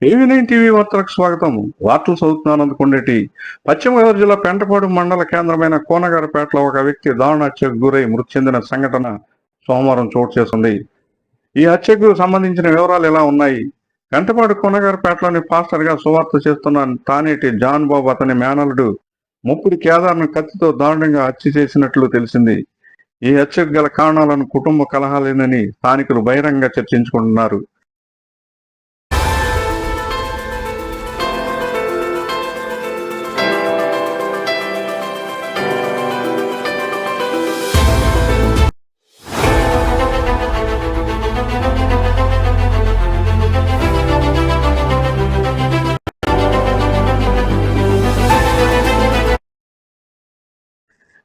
AV9 TV వార్తలకు స్వాగతం. వార్తలు చదువుతున్నాను అందుకొండేటి. పశ్చిమ గోదావరి జిల్లా పెంటపాడు మండల కేంద్రమైన కోనగారిపేటలో ఒక వ్యక్తి దారుణ హత్యకు గురై మృతి చెందిన సంఘటన సోమవారం చోటు చేసుకుంది. ఈ హత్యకు సంబంధించిన వివరాలు ఇలా ఉన్నాయి. పెంటపాడు కోనగారిపేటలోని పాస్టర్ గా సువార్త చేస్తున్న తానేటి జాన్ బాబు అతని మేనల్లుడు ముప్పుడి కేదార్ను కత్తితో దారుణంగా హత్య చేసినట్లు తెలిసింది. ఈ హత్యకు గల కారణాలను కుటుంబ కలహాలేనని స్థానికులు బహిరంగ చర్చించుకుంటున్నారు.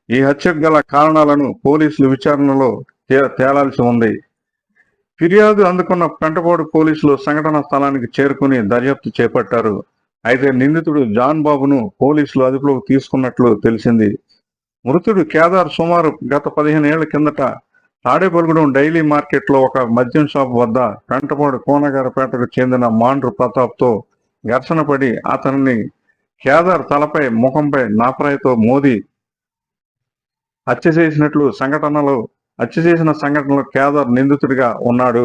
ఈ హత్యకు గల కారణాలను పోలీసులు విచారణలో తేలాల్సి ఉంది. ఫిర్యాదు అందుకున్న పెంటపాడు పోలీసులు సంఘటన స్థలానికి చేరుకుని దర్యాప్తు చేపట్టారు. అయితే నిందితుడు జాన్ బాబును పోలీసులు అదుపులోకి తీసుకున్నట్లు తెలిసింది. మృతుడు కేదార్ సుమారు గత 15 ఏళ్ల కిందట తాడేపల్లిగూడెం డైలీ మార్కెట్లో ఒక మద్యం షాప్ వద్ద పెంటపాడు కోనగారిపేటకు చెందిన మాండ్రు ప్రతాప్తో ఘర్షణ పడి అతనిని కేదార్ తలపై ముఖంపై నాపరాయితో మోది హత్య చేసిన సంఘటనలో కేదార్ నిందితుడిగా ఉన్నాడు.